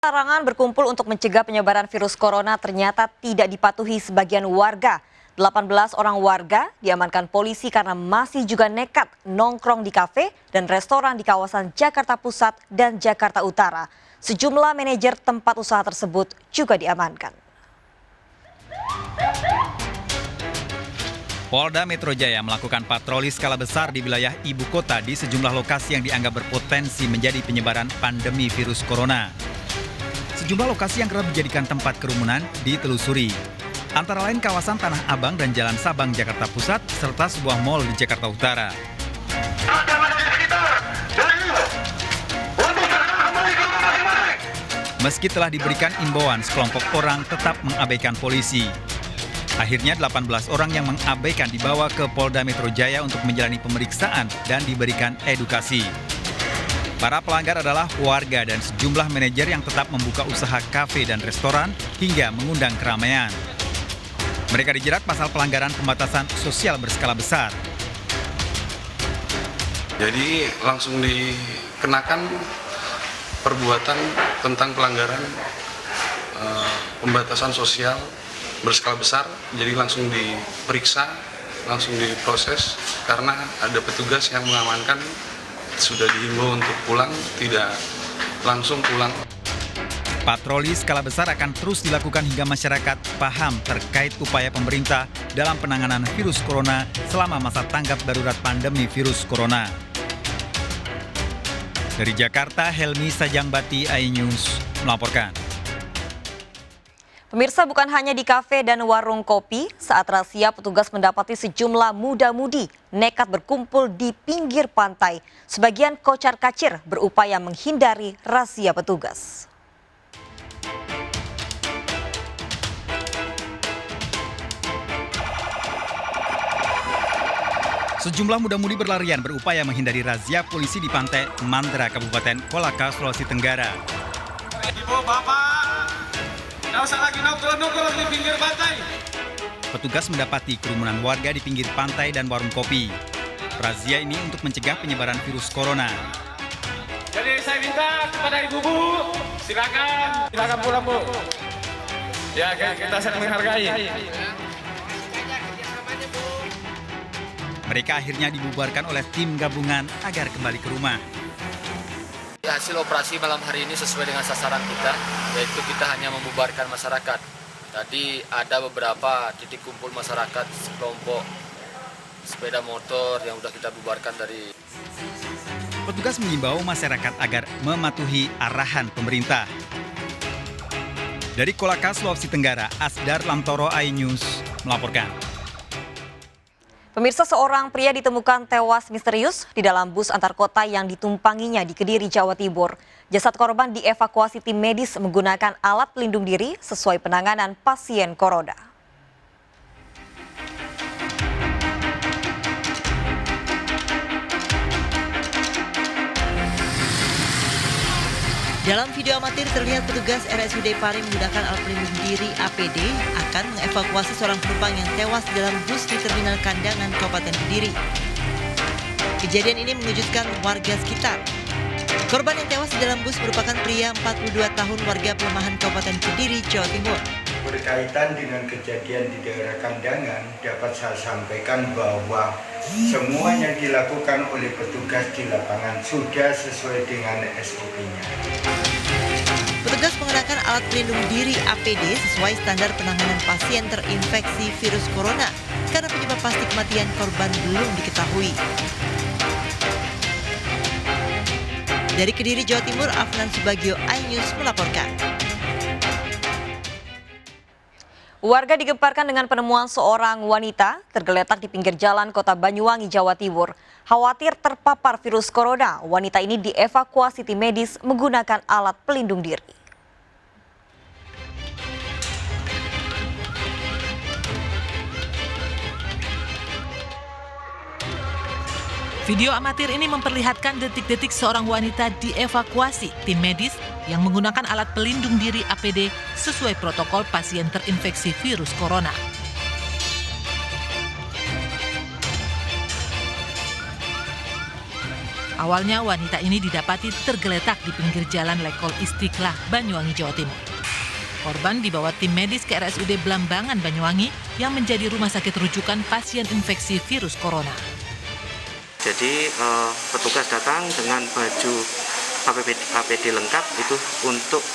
Larangan berkumpul untuk mencegah penyebaran virus corona ternyata tidak dipatuhi sebagian warga. 18 orang warga diamankan polisi karena masih juga nekat nongkrong di kafe dan restoran di kawasan Jakarta Pusat dan Jakarta Utara. Sejumlah manajer tempat usaha tersebut juga diamankan. Polda Metro Jaya melakukan patroli skala besar di wilayah ibu kota di sejumlah lokasi yang dianggap berpotensi menjadi penyebaran pandemi virus corona. Sejumlah lokasi yang kerap dijadikan tempat kerumunan ditelusuri. Antara lain kawasan Tanah Abang dan Jalan Sabang, Jakarta Pusat, serta sebuah mal di Jakarta Utara. Meski telah diberikan imbauan, sekelompok orang tetap mengabaikan polisi. Akhirnya 18 orang yang mengabaikan dibawa ke Polda Metro Jaya untuk menjalani pemeriksaan dan diberikan edukasi. Para pelanggar adalah warga dan sejumlah manajer yang tetap membuka usaha kafe dan restoran hingga mengundang keramaian. Mereka dijerat pasal pelanggaran pembatasan sosial berskala besar. Jadi langsung dikenakan perbuatan tentang pelanggaran pembatasan sosial berskala besar. Jadi langsung diperiksa, langsung diproses karena ada petugas yang mengamankan. Sudah dihimbau untuk pulang, tidak langsung pulang. Patroli skala besar akan terus dilakukan hingga masyarakat paham terkait upaya pemerintah dalam penanganan virus corona selama masa tanggap darurat pandemi virus corona. Dari Jakarta, Helmi Sajangbati, iNews melaporkan. Pemirsa, bukan hanya di kafe dan warung kopi, saat razia petugas mendapati sejumlah muda-mudi nekat berkumpul di pinggir pantai. Sebagian kocar-kacir berupaya menghindari razia petugas. Sejumlah muda-mudi berlarian berupaya menghindari razia polisi di pantai Mandra, Kabupaten Kolaka, Sulawesi Tenggara. Ibu, Bapak, nggak usah lagi nongkrong di pinggir pantai. Petugas mendapati kerumunan warga di pinggir pantai dan warung kopi. Razia ini untuk mencegah penyebaran virus corona. Jadi saya minta kepada ibu-ibu, silakan pulang, Bu. Ya, kita saling menghargai. Mereka akhirnya dibubarkan oleh tim gabungan agar kembali ke rumah. Hasil operasi malam hari ini sesuai dengan sasaran kita, yaitu kita hanya membubarkan masyarakat. Tadi ada beberapa titik kumpul masyarakat, sekelompok sepeda motor yang sudah kita bubarkan dari. Petugas mengimbau masyarakat agar mematuhi arahan pemerintah. Dari Kolaka, Sulawesi Tenggara, Asdar Lamtoro, iNews melaporkan. Pemirsa, seorang pria ditemukan tewas misterius di dalam bus antar kota yang ditumpanginya di Kediri, Jawa Timur. Jasad korban dievakuasi tim medis menggunakan alat pelindung diri sesuai penanganan pasien corona. Dalam video amatir terlihat petugas RSUD Pari menggunakan alat pelindung diri APD akan mengevakuasi seorang penumpang yang tewas di dalam bus di Terminal Kandangan, Kabupaten Kediri. Kejadian ini mengejutkan warga sekitar. Korban yang tewas di dalam bus merupakan pria 42 tahun warga Pelemahan, Kabupaten Kediri, Jawa Timur. Berkaitan dengan kejadian di daerah Kandangan, dapat saya sampaikan bahwa semua yang dilakukan oleh petugas di lapangan sudah sesuai dengan SOP-nya. Petugas mengenakan alat pelindung diri APD sesuai standar penanganan pasien terinfeksi virus corona karena penyebab pasti kematian korban belum diketahui. Dari Kediri, Jawa Timur, Afnan Subagio, iNews melaporkan. Warga digemparkan dengan penemuan seorang wanita tergeletak di pinggir jalan Kota Banyuwangi, Jawa Timur. Khawatir terpapar virus corona, wanita ini dievakuasi tim medis menggunakan alat pelindung diri. Video amatir ini memperlihatkan detik-detik seorang wanita dievakuasi tim medis yang menggunakan alat pelindung diri APD sesuai protokol pasien terinfeksi virus corona. Awalnya wanita ini didapati tergeletak di pinggir jalan Lekol Istiqlah, Banyuwangi, Jawa Timur. Korban dibawa tim medis ke RSUD Blambangan, Banyuwangi yang menjadi rumah sakit rujukan pasien infeksi virus corona. Jadi petugas datang dengan baju APD lengkap itu untuk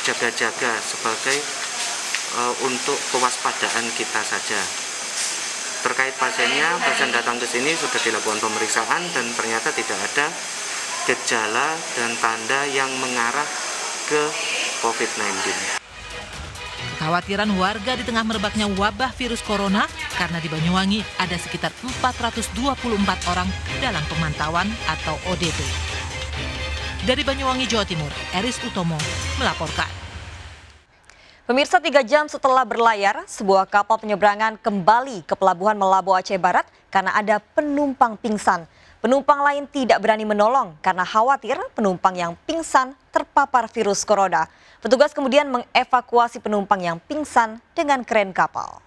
jaga-jaga sebagai untuk kewaspadaan kita saja. Terkait pasiennya, pasien datang ke sini sudah dilakukan pemeriksaan dan ternyata tidak ada gejala dan tanda yang mengarah ke COVID-19. Kekhawatiran warga di tengah merebaknya wabah virus corona karena di Banyuwangi ada sekitar 424 orang dalam pemantauan atau ODP. Dari Banyuwangi, Jawa Timur, Eris Utomo melaporkan. Pemirsa, 3 jam setelah berlayar, sebuah kapal penyeberangan kembali ke Pelabuhan Melambo, Aceh Barat karena ada penumpang pingsan. Penumpang lain tidak berani menolong karena khawatir penumpang yang pingsan terpapar virus corona. Petugas kemudian mengevakuasi penumpang yang pingsan dengan kren kapal.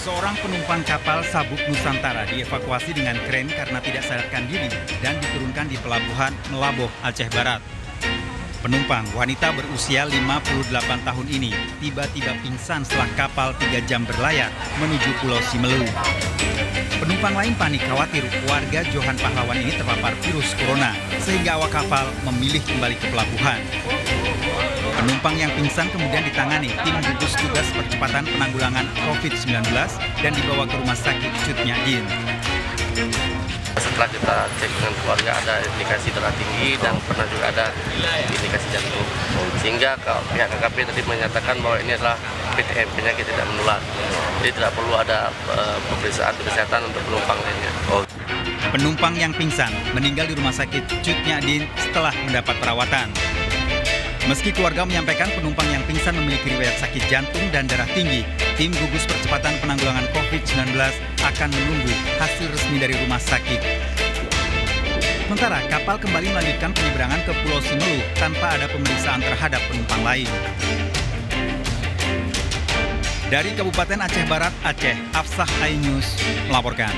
Seorang penumpang kapal Sabuk Nusantara dievakuasi dengan kren karena tidak sadarkan diri dan diturunkan di Pelabuhan Melambo, Aceh Barat. Penumpang wanita berusia 58 tahun ini tiba-tiba pingsan setelah kapal 3 jam berlayar menuju Pulau Simelu. Penumpang lain panik khawatir warga Johan Pahlawan ini terpapar virus corona sehingga awak kapal memilih kembali ke pelabuhan. Penumpang yang pingsan kemudian ditangani tim gugus tugas percepatan penanggulangan COVID-19 dan dibawa ke rumah sakit Cut Nyak. Setelah kita cek dengan keluarga ada indikasi darah tinggi dan pernah juga ada indikasi jantung. Sehingga pihak KKP tadi menyatakan bahwa ini adalah PTM, penyakit tidak menular. Jadi tidak perlu ada pemeriksaan kesehatan untuk penumpang lainnya. Penumpang yang pingsan meninggal di rumah sakit Cut Nyak setelah mendapat perawatan. Meski keluarga menyampaikan penumpang yang pingsan memiliki riwayat sakit jantung dan darah tinggi, tim gugus percepatan penanggulangan COVID-19 akan menunggu hasil resmi dari rumah sakit. Sementara kapal kembali melanjutkan penyeberangan ke Pulau Simelu tanpa ada pemeriksaan terhadap penumpang lain. Dari Kabupaten Aceh Barat, Aceh, Afsah iNews melaporkan.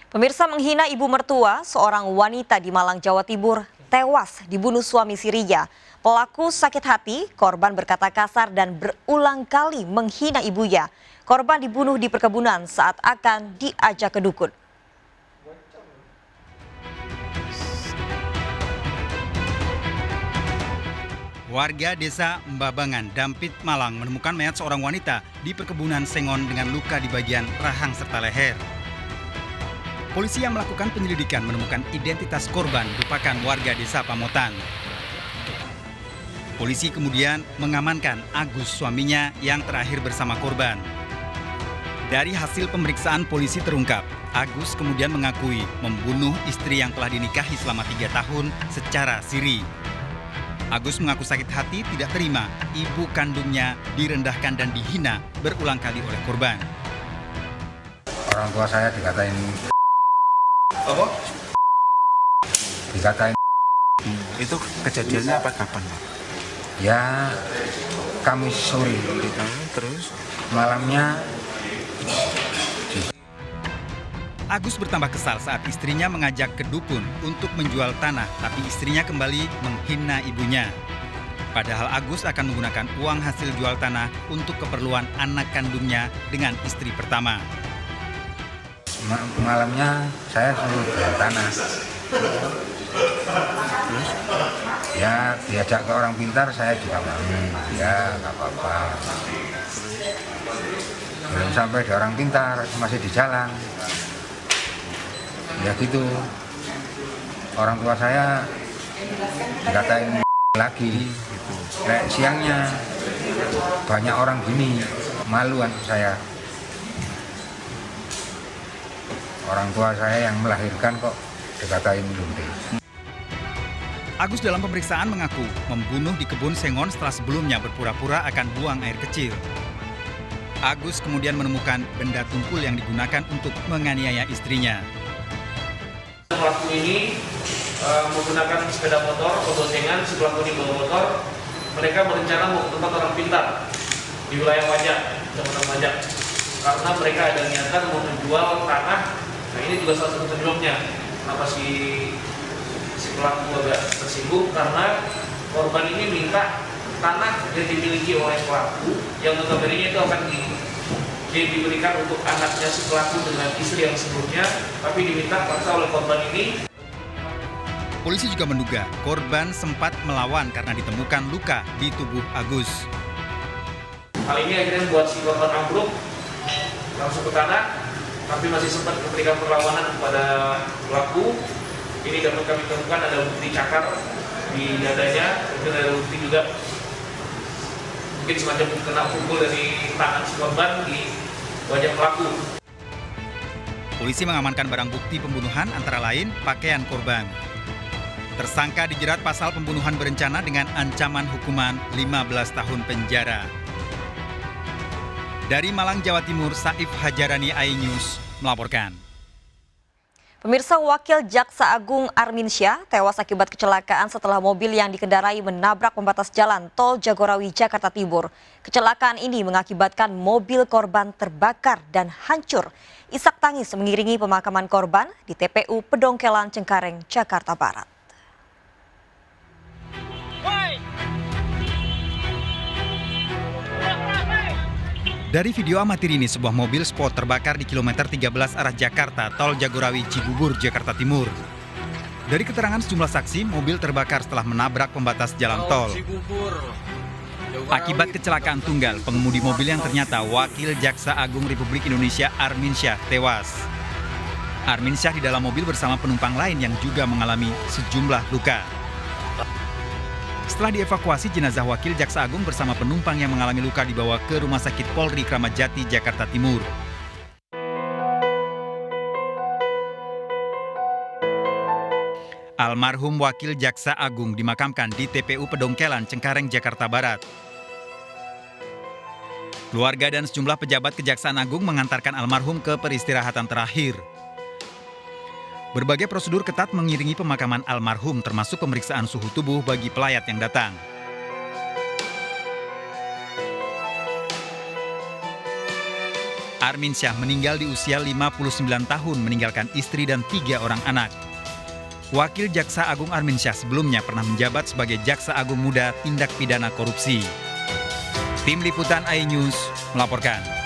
Pemirsa, menghina ibu mertua, seorang wanita di Malang, Jawa Timur tewas dibunuh suami sirinya. Pelaku sakit hati, korban berkata kasar dan berulang kali menghina ibunya. Korban dibunuh di perkebunan saat akan diajak ke dukun. Warga desa Mbabangan, Dampit, Malang menemukan mayat seorang wanita di perkebunan Sengon dengan luka di bagian rahang serta leher. Polisi yang melakukan penyelidikan menemukan identitas korban merupakan warga desa Pamotan. Polisi kemudian mengamankan Agus, suaminya yang terakhir bersama korban. Dari hasil pemeriksaan polisi terungkap, Agus kemudian mengakui membunuh istri yang telah dinikahi selama 3 tahun secara siri. Agus mengaku sakit hati tidak terima ibu kandungnya direndahkan dan dihina berulang kali oleh korban. Orang tua saya dikatain Itu kejadiannya apa kapan? Ya, Kamis sore. Terus malamnya Agus bertambah kesal saat istrinya mengajak ke dukun untuk menjual tanah, tapi istrinya kembali menghina ibunya. Padahal Agus akan menggunakan uang hasil jual tanah untuk keperluan anak kandungnya dengan istri pertama. Malamnya saya suruh jual tanah. Ya, diajak ke orang pintar saya juga mau. Ya, nggak apa-apa. Belum sampai di orang pintar, masih di jalan. Ya gitu. Orang tua saya dikatain lagi. Kayak siangnya banyak orang gini, maluan saya. Orang tua saya yang melahirkan kok dikatain lunte. Agus dalam pemeriksaan mengaku membunuh di kebun Sengon setelah sebelumnya berpura-pura akan buang air kecil. Agus kemudian menemukan benda tumpul yang digunakan untuk menganiaya istrinya. Pelaku ini menggunakan sepeda motor, keboncengan, si pelaku ini bawa motor. Mereka berencana mau ke tempat orang pintar. di wilayah Wajak, Kecamatan Wajak. Karena mereka ada niatan mau menjual tanah. Nah ini juga salah satu penyebabnya. Kenapa si pelaku agak tersinggung, karena korban ini minta tanah yang dimiliki oleh pelaku yang notabene itu akan diberikan untuk anaknya si pelaku dengan istri yang sebelumnya, tapi diminta paksa oleh korban ini. Polisi juga menduga korban sempat melawan karena ditemukan luka di tubuh Agus. Hal ini akhirnya membuat si korban ambruk langsung ke tanah, tapi masih sempat memberikan perlawanan kepada pelaku. Ini dapat kami temukan ada bukti cakar di dadanya, kemudian ada bukti juga mungkin semacam kena pukul dari tangan si korban di wajah pelaku. Polisi mengamankan barang bukti pembunuhan antara lain pakaian korban. Tersangka dijerat pasal pembunuhan berencana dengan ancaman hukuman 15 tahun penjara. Dari Malang, Jawa Timur, Saif Hajarani, iNews melaporkan. Pemirsa, Wakil Jaksa Agung Arminsyah tewas akibat kecelakaan setelah mobil yang dikendarai menabrak pembatas jalan Tol Jagorawi, Jakarta Timur. Kecelakaan ini mengakibatkan mobil korban terbakar dan hancur. Isak tangis mengiringi pemakaman korban di TPU Pedongkelan, Cengkareng, Jakarta Barat. Dari video amatir ini, sebuah mobil sport terbakar di kilometer 13 arah Jakarta, Tol Jagorawi Cibubur, Jakarta Timur. Dari keterangan sejumlah saksi, mobil terbakar setelah menabrak pembatas jalan tol. Akibat kecelakaan tunggal, pengemudi mobil yang ternyata Wakil Jaksa Agung Republik Indonesia Arminsyah tewas. Arminsyah di dalam mobil bersama penumpang lain yang juga mengalami sejumlah luka. Setelah dievakuasi, jenazah Wakil Jaksa Agung bersama penumpang yang mengalami luka dibawa ke Rumah Sakit Polri Kramat Jati, Jakarta Timur. Almarhum Wakil Jaksa Agung dimakamkan di TPU Pedongkelan, Cengkareng, Jakarta Barat. Keluarga dan sejumlah pejabat Kejaksaan Agung mengantarkan almarhum ke peristirahatan terakhir. Berbagai prosedur ketat mengiringi pemakaman almarhum, termasuk pemeriksaan suhu tubuh bagi pelayat yang datang. Arminsyah meninggal di usia 59 tahun, meninggalkan istri dan 3 orang anak. Wakil Jaksa Agung Arminsyah sebelumnya pernah menjabat sebagai Jaksa Agung Muda Tindak Pidana Korupsi. Tim Liputan iNews melaporkan.